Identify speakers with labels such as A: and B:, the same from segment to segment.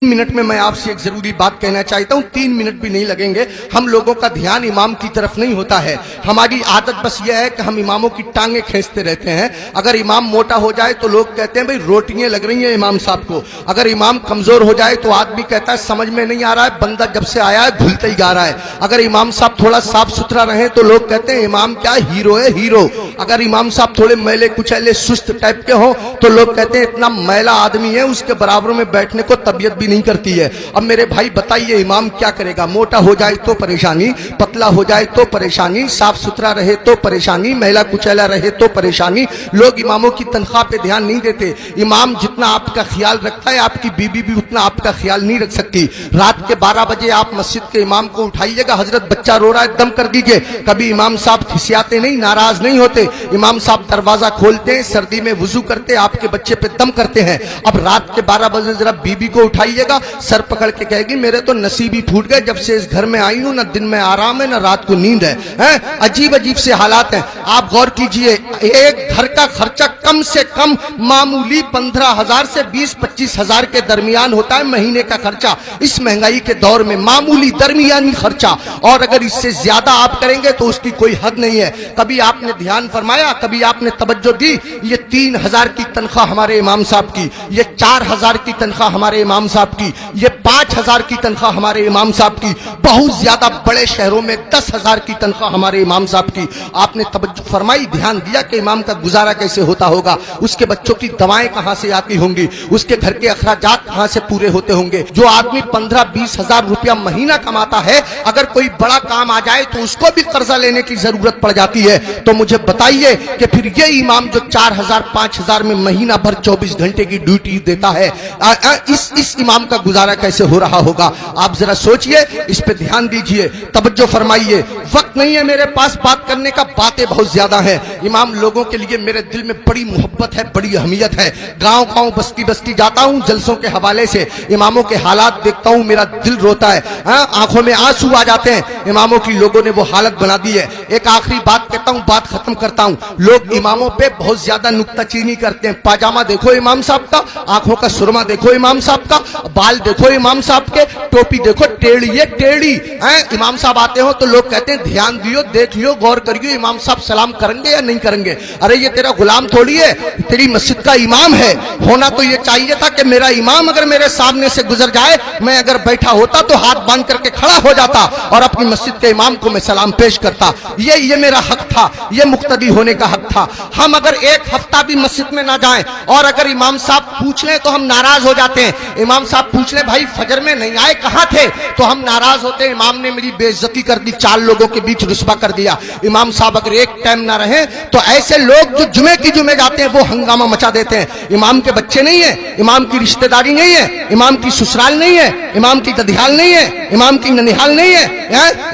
A: Minute में मैं आपसे एक जरूरी बात कहना चाहता हूँ, 3 मिनट भी नहीं लगेंगे। हम लोगों का ध्यान इमाम की तरफ नहीं होता है। हमारी आदत बस यह है कि हम इमामों की टांगे खींचते रहते हैं। अगर इमाम मोटा हो जाए तो लोग कहते हैं भाई रोटियां लग रही हैं इमाम साहब को। अगर इमाम कमजोर हो जाए तो आदमी कहता है समझ में नहीं आ रहा है, बंदा जब से आया है घुलता ही जा रहा है। अगर इमाम साहब थोड़ा साफ सुथरा रहे तो लोग कहते हैं इमाम क्या हीरो है, हीरो। अगर इमाम साहब थोड़े मैले कुचैले सुस्त टाइप के हो तो लोग कहते हैं इतना मैला आदमी है, उसके बराबर में बैठने को तबीयत भी नहीं करती है। अब मेरे भाई बताइए इमाम क्या करेगा? मोटा हो जाए तो परेशानी, पतला हो जाए तो परेशानी, साफ सुथरा रहे तो परेशानी, महिला कुचैला रहे तो परेशानी। लोग इमामों की तनख्वाह पे ध्यान नहीं देते। इमाम जितना आपका ख्याल रखता है आपकी बीबी भी उतना आपका ख्याल नहीं रख सकती। रात के 12 बजे आप मस्जिद के इमाम को उठाइएगा, हजरत बच्चा रो रहा है दम कर दीजिए। कभी इमाम साहब खिसियाते नहीं, नाराज नहीं होते। इमाम साहब दरवाजा खोलते हैं, सर्दी में वुजू करते, आपके बच्चे पे दम करते हैं। अब रात के 12 बजे जरा बीबी को उठाइएगा, सर पकड़ के कहेगी मेरे तो नसीब ही फूट गए, जब से इस घर में आई हूं ना दिन में आराम है ना रात को नींद है। अजीब अजीब से हालात हैं। आप गौर कीजिए, एक घर का खर्चा कम से कम मामूली 15,000 से 20-25 हजार के दरमियान होता है महीने का खर्चा। इस महंगाई के दौर में मामूली दरमियानी खर्चा, और अगर इससे ज्यादा आप करेंगे तो उसकी कोई हद नहीं है। कभी आपने ध्यान फरमाया, कभी आपने तवज्जो दी? ये 3,000 की तनख्वाह हमारे इमाम साहब की, ये 4,000 की तनख्वाह हमारे इमाम साहब की, ये 5,000 की तनख्वाह हमारे इमाम साहब की, बहुत ज्यादा बड़े शहरों में 10,000 की तनख्वाह हमारे इमाम साहब की। आपने तवज्जो फरमाई, ध्यान दिया कि इमाम का गुजारा कैसे होता होगा? उसके बच्चों की दवाएं कहां से आती होंगी? उसके घर के अखराजात कहां से पूरे होते होंगे? जो आदमी 15-20 हजार रुपया महीना कमाता है, अगर कोई बड़ा काम आ जाए तो उसको भी कर्जा लेने की जरूरत पड़ जाती है। तो मुझे बताइए कि फिर ये इमाम जो 4,000-5,000 में महीना भर 24 घंटे की ड्यूटी देता है, इस इमाम का गुजारा कैसे हो रहा होगा? आप जरा सोचिए, इस पे ध्यान दीजिए, तवज्जो फरमाइए। वक्त नहीं है मेरे पास बात करने का, बातें बहुत ज्यादा हैं। इमाम लोगों के लिए मेरे दिल में बड़ी मोहब्बत है, बड़ी अहमियत है। गांव गांव बस्ती बस्ती जाता हूं जलसों के हवाले से, इमामों के हालात देखता हूं, मेरा दिल रोता है, आंखों में आंसू आ जाते हैं। इमामों की लोगों ने वो हालत बना दी है। एक आखिरी बात कहता हूं, बात खत्म करता हूं। लोग इमामों पे बहुत ज्यादा नुक्ताचीनी करते हैं। पाजामा देखो इमाम साहब का, आंखों का सुरमा देखो इमाम साहब का, बाल देखो इमाम साहब के, टोपी देखो टेढ़ी है टेढ़ी। इमाम साहब आते हो तो लोग कहते हैं ध्यान दियो, देख लियो, गौर करियो, इमाम साहब सलाम करेंगे या नहीं करेंगे? अरे ये तेरा गुलाम थोड़ी है, तेरी मस्जिद का इमाम है। होना तो ये चाहिए था कि मेरा इमाम अगर मेरे सामने से गुजर जाए, मैं अगर बैठा होता तो हाथ बांध करके खड़ा हो जाता और अपनी मस्जिद के इमाम को मैं सलाम पेश करता। ये मेरा हक था, ये मुक्तदी होने का हक था। हम अगर एक हफ्ता भी मस्जिद में ना जाएं और अगर इमाम साहब पूछ लें तो हम नाराज हो जाते हैं। इमाम साहब पूछ ले भाई फजर में नहीं आए, कहां थे? तो हम नाराज होते हैं, इमाम ने मेरी बेइज्जती कर दी, 4 लोगों के बीच रुस्वा कर दिया। इमाम साहब अगर एक टाइम ना रहे तो ऐसे लोग जो जुमे की जुमे जाते हैं वो हंगामा मचा देते हैं। इमाम के बच्चे नहीं है, इमाम की रिश्तेदारी नहीं है, इमाम की ससुराल नहीं है, इमाम की ददियाल नहीं है, इमाम की ननिहाल नहीं है,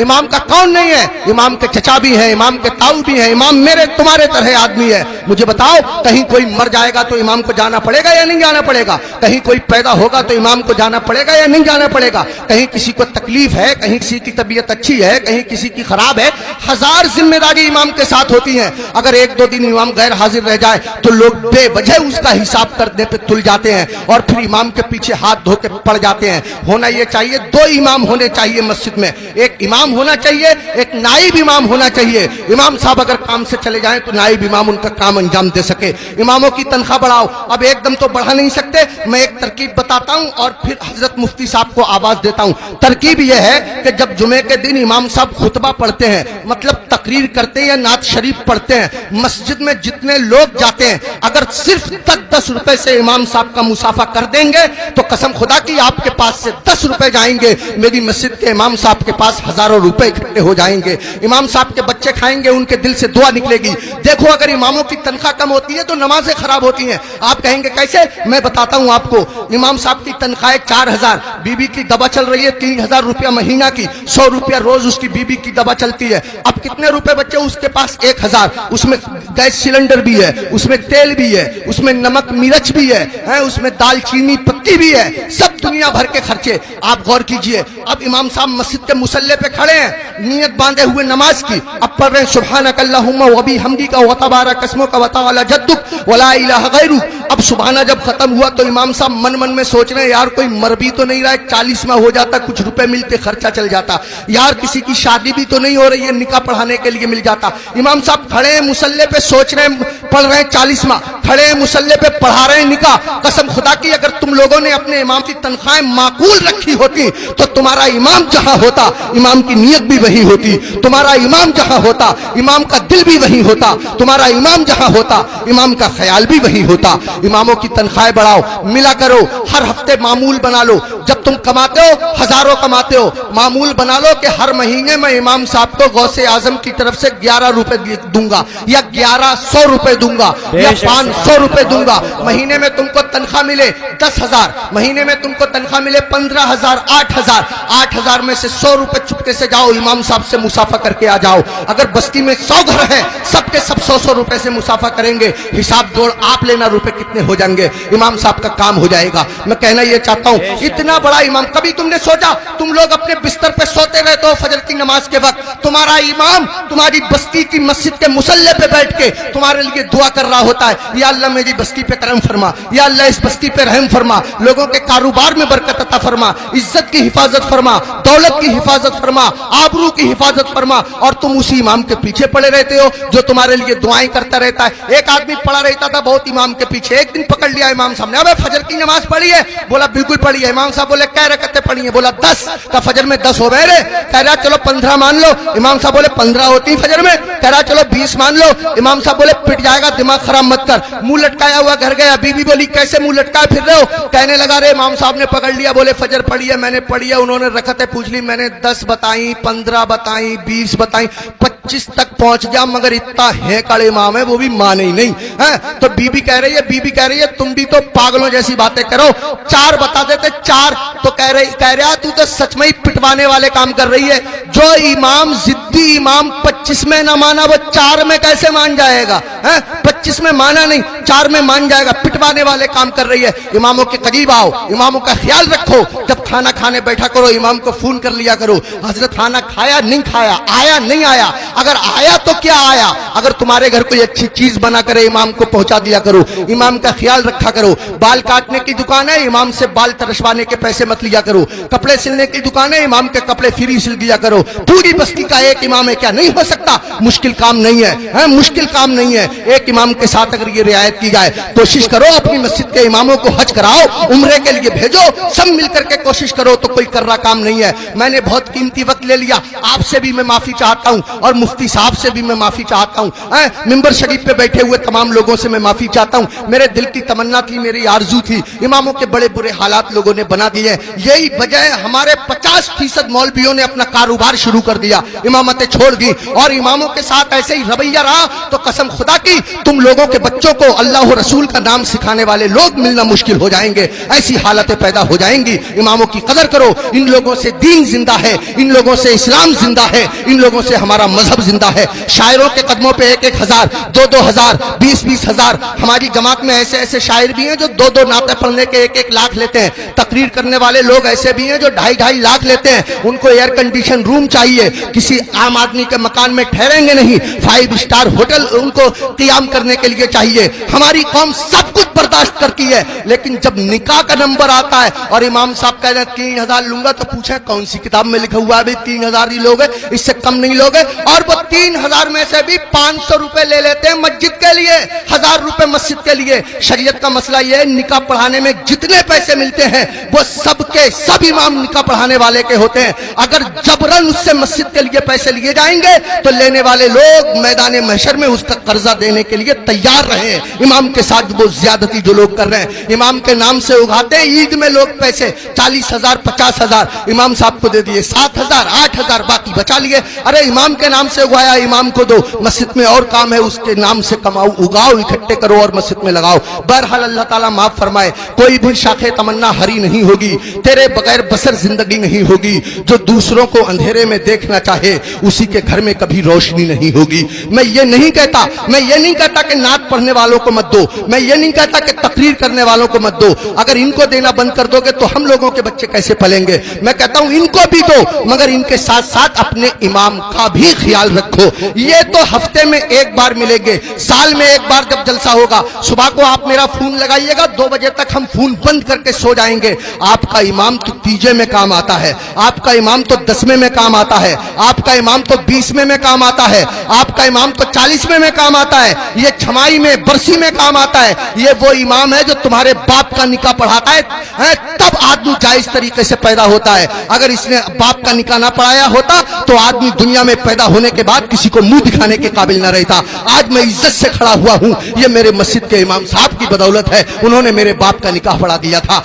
A: इमाम का कौन नहीं है? इमाम के चचा भी है, इमाम के ताऊ भी है, इमाम मेरे तुम्हारे तरह आदमी है। मुझे बताओ, कहीं कोई मर जाएगा तो इमाम को जाना पड़ेगा या नहीं जाना पड़ेगा? कहीं कोई पैदा होगा तो इमाम को जाना पड़ेगा या नहीं जाना पड़ेगा? कहीं किसी को तकलीफ है, कहीं किसी की तबीयत अच्छी है, कहीं किसी की खराब है, 1000 जिम्मेदारी इमाम के साथ होती है। अगर 1-2 दिन इमाम गैर हाजिर रह जाए तो लोग बेवजह उसका हिसाब करने पे तुल जाते हैं और फिर इमाम के पीछे हाथ धो के पड़ जाते हैं। होना ये चाहिए, 2 इमाम होने चाहिए मस्जिद में, एक इमाम होना चाहिए, एक नाइब इमाम होना चाहिए। इमाम साहब अगर काम से चले जाएं तो नाइब इमाम उनका काम अंजाम दे सके। इमामों की तनख्वाह बढ़ाओ। अब एकदम तो बढ़ा नहीं सकते, मैं एक तरकीब बताता हूं और फिर हजरत मुफ्ती साहब को आवाज देता हूं। तरकीब यह है कि जब जुमे के दिन इमाम साहब खुतबा पढ़ते हैं, मतलब तकरीर करते हैं या नात शरीफ पढ़ते हैं, मस्जिद में जितने लोग जाते हैं अगर सिर्फ 10 रुपए से इमाम साहब का मुसाफा कर देंगे तो कसम खुदा की आपके पास से 10 रुपए जाएंगे, मेरी मस्जिद के इमाम साहब के पास हजारों रुपए इकट्ठे हो जाएंगे। इमाम साहब के बच्चे खाएंगे, उनके दिल से दुआ निकलेगी। देखो अगर इमामों की तनख्वाह कम होती है तो नमाजें खराब होती हैं। आप कहेंगे कैसे? मैं बताता हूं आपको। इमाम साहब की तनख्वाह 4,000, बीबी की दवा चल रही है 3,000 रुपया महीना की, 100 रुपया रोज उसकी बीबी की दवा चलती है। अब कितने रुपए बच्चे उसके पास? 1,000। उसमें गैस सिलेंडर भी है, उसमें तेल भी है, उसमें नमक मिर्च भी है, उसमें दाल चीनी पत्ती भी है, सब दुनिया भर के खर्चे। आप गौर कीजिए, अब इमाम साहब मस्जिद के मुसल्ले पे खड़े हैं, नियत बांधे हुए नमाज की, अब पढ़ रहे हैं सुब्हानक अल्लाहुम्मा व बिहम्दिका व तबारक अस्मुका व तआला जद्दुक व ला इलाहा गैरुक। अब सुबहाना जब खत्म हुआ तो इमाम साहब मन मन में सोच रहे हैं, यार कोई मर भी तो नहीं रहा है, 40वां हो जाता, कुछ रुपए मिलते, खर्चा चल जाता, यार किसी की शादी भी तो नहीं हो रही है, निकाह पढ़ाने के लिए मिल जाता। इमाम साहब खड़े हैं मुसल्ले पे, सोच रहे हैं, पढ़ रहे हैं 40वां, खड़े हैं मुसल्ले पे, पढ़ा रहे हैं निकाह। कसम खुदा की अगर तुम लोगों ने अपने इमाम की तनख्वाहें माकूल रखी होती तो तुम्हारा इमाम जहां होता इमाम की नीयत भी वही होती, तुम्हारा इमाम जहां होता इमाम का दिल भी वही होता, तुम्हारा इमाम जहां होता इमाम का ख्याल भी वही होता। इमामों की तनख्वाहें बढ़ाओ, मिला करो, हर हफ्ते मामूल बना लो। जब तुम कमाते हो, हजारों कमाते हो, मामूल बना लो कि हर महीने मैं इमाम साहब को गौसे आजम की तरफ से 11 रुपए दूंगा, या 1100 रुपए दूंगा, या 500 रुपए दूंगा। महीने में तुमको तनख्वाह मिले 10,000, महीने में तुमको तनख्वाह मिले 15,000, 8,000, 8,000 में से 100 रुपए चुपके से जाओ इमाम साहब से मुसाफा करके आ जाओ। अगर बस्ती में 100 घर हैं, सबके सब 100-100 रुपए से मुसाफा करेंगे, हिसाब जोड़ आप लेना रुपए कितने हो जाएंगे, इमाम साहब का काम हो जाएगा। मैं कहना ये चाहता हूं, इतना बड़ा इमाम, कभी तुमने सोचा, तुम लोग अपने बिस्तर पे सोते रहते हो फजर की नमाज के वक्त, तुम्हारा इमाम तुम्हारी बस्ती की मस्जिद के मुसल्ले पे बैठ के तुम्हारे लिए दुआ कर रहा होता है, या अल्लाह मेरी बस्ती पे करम फरमा, या अल्लाह इस बस्ती पे रहम फरमा, लोगों के कारोबार में बरकत अता फरमा, इज्जत की हिफाजत फरमा, दौलत की हिफाजत फरमा, आबरू की हिफाजत फरमा। और तुम उसी इमाम के पीछे पड़े रहते हो जो तुम्हारे लिए दुआएं करता रहता है। एक आदमी पड़ा रहता था बहुत इमाम के पीछे, एक दिन पकड़ लिया इमाम साहब ने, अबे फजर की नमाज पढ़ी है? बोला बिल्कुल पढ़ी है। इमाम साहब बोले क्या रकअतें पढ़ी है? बोला 10। का फजर में 10 हो गए रे? कह रहा चलो 15 मान लो। इमाम साहब बोले 15 होती फजर में? कह रहा चलो 20 मान लो। इमाम साहब बोले पिट जाएगा, दिमाग खराब मत कर। मुंह लटकाया हुआ घर गया, बीवी बोली कैसे मुंह लटकाए फिर रहे हो? कहने लगा रे इमाम साहब ने पकड़ लिया, बोले फजर पढ़ी है? मैंने पढ़ी है। उन्होंने रकअतें पूछ ली, मैंने 10 बताई, 15 बताई, 20 बताई, 25 तक पहुंच गया, मगर इतना है कड़े इमाम है वो भी माने ही नहीं है। तो बीबी कह रही है तुम भी तो पागलों जैसी बातें करो, 4 बता देते 4। तो कह रहा तू तो सच में ही पिटवाने वाले काम कर रही है। जो इमाम जिद्दी इमाम 25 में ना माना वो 4 में कैसे मान जाएगा? 25 में माना नहीं, 4 में मान जाएगा। पिटवाने वाले काम कर रही है। इमामों के करीब आओ, इमामों का ख्याल रखो। जब खाना खाने बैठा करो इमाम को फोन कर लिया करो, हजरत खाना खाया नहीं खाया, आया नहीं आया, अगर आया तो क्या आया। अगर तुम्हारे घर कोई अच्छी चीज बना करे इमाम को पहुंचा दिया करो, इमाम का ख्याल रखा करो। बाल काटने की दुकान है, इमाम से बाल तरशवाने के पैसे मत लिया करो। कपड़े सिलने की दुकान है, इमाम के कपड़े फ्री सिल दिया करो। पूरी बस्ती का एक इमाम है, क्या नहीं हो सकता? मुश्किल काम नहीं है, मुश्किल काम नहीं है। एक इमाम के साथ अगर ये रियायत की जाए, कोशिश करो अपनी मस्जिद के इमामों को हज कराओ, उम्रे के लिए भेजो, सब मिलकर के कोशिश करो, तो कोई कर रहा काम नहीं है। मैंने बहुत कीमती वक्त ले लिया, आपसे भी मैं माफी चाहता हूं और मुफ्ती साहब से भी मैं माफी चाहता हूं। मिंबर शरीफ पे बैठे हुए तमाम लोगों से मैं माफी चाहता हूं। मेरे दिल की तमन्ना थी, मेरी आरजू थी, इमामों के बड़े बुरे हालात लोगों ने बना दिए। यही वजह है हमारे 50% मौलवियों ने अपना कारोबार शुरू कर दिया, इमामतें छोड़ दी, और इमामों के साथ ऐसे ही रवैया रहा तो कसम खुदा की तुम लोगों के बच्चों को अल्लाह और रसूल का नाम सिखाने वाले लोग मिलना मुश्किल हो जाएंगे। ऐसी हालतें पैदा हो जाएंगी। इमामों की कदर करो, इन लोगों से दीन जिंदा है, इन लोगों से इस्लाम जिंदा है, इन लोगों से हमारा मजहब जिंदा है। शायरों के कदमों पे 1-1 हजार, 2-2 हजार, 20-20 हजार। हमारी जमात में ऐसे ऐसे शायर भी हैं जो 2-2 नाते पढ़ने के 1-1 लाख लेते हैं। तकरीर करने वाले लोग ऐसे भी हैं जो 2.5-2.5 लाख लेते हैं। उनको एयर कंडीशन रूम चाहिए, किसी आम आदमी के मकान में ठहरेंगे नहीं, 5 स्टार होटल उनको क़याम करने के लिए चाहिए। हमारी कौम सब कुछ बर्दाश्त करती है, लेकिन जब निकाह का नंबर आता है और इमाम साहब कह रहे हैं 3,000 लूंगा, तो पूछे कौन सी किताब में लिखा हुआ है 3,000 ही लोगे, इससे कम नहीं लोगे। और वो 3,000 में से भी 500 रुपए ले लेते हैं मस्जिद के लिए, 1,000 रुपए मस्जिद के लिए। शरीयत का मसला यह है, निकाह पढ़ाने में जितने पैसे मिलते हैं वो सबके सब इमाम निकाह पढ़ाने वाले के होते हैं। अगर जबरन उससे मस्जिद के लिए पैसे लिए जाएंगे तो लेने वाले लोग मैदान महशर में उसका कर्जा देने के लिए तैयार रहे। इमाम के साथ वो ज्यादती जो लोग कर रहे हैं, इमाम के नाम से उगाते हैं ईद में लोग पैसे, 40,000 50,000 इमाम साहब को दे दिए, 7,000 8,000 बाकी बचा लिए। अरे इमाम के नाम से उगाया इमाम को दो, मस्जिद में और काम है, उसके नाम से कमाओ, उगाओ, इकट्ठे करो और मस्जिद में लगाओ। बहरहाल अल्लाह ताला माफ फरमाए, कोई भी शाखे तमन्ना हरी नहीं होगी, तेरे बगैर बसर जिंदगी नहीं होगी। जो दूसरों को अंधेरे में देखना चाहे उसी के घर में कभी रोशनी नहीं होगी। मैं ये नहीं कहता कि नात पढ़ने वालों को मत दो, मैं ये नहीं कहता कि तकरीर करने वालों को मत दो। अगर इनको देना बंद कर दोगे तो हम लोगों के बच्चे कैसे पलेंगे? मैं कहता हूं इनको भी दो, मगर इनके साथ साथ अपने इमाम का भी ख्याल रखो। ये तो हफ्ते में एक बार मिलेंगे, साल में एक बार जब जलसा होगा, सुबह को आप मेरा फोन लगाइएगा, 2 बजे तक हम फोन बंद करके सो जाएंगे। आपका इमाम तो तीजे में काम आता है, आपका इमाम तो 10वें में काम आता है, आपका इमाम तो 20वें में काम आता है, आपका इमाम तो 40वें में काम आता है, ये छमाई में बरसी में काम आता है। ये वो इमाम है जो तुम्हारे बाप का निकाह पढ़ाता है, तब आदमी जायज तरीके से पैदा होता है। अगर इसने बाप का निकाह ना पढ़ाया होता तो आदमी दुनिया में पैदा होने के बाद किसी को मुंह दिखाने के काबिल ना रहता। आज मैं इज्जत से खड़ा हुआ हूं, ये मेरे मस्जिद के इमाम साहब की बदौलत है, उन्होंने मेरे बाप का निकाह पढ़ा दिया था।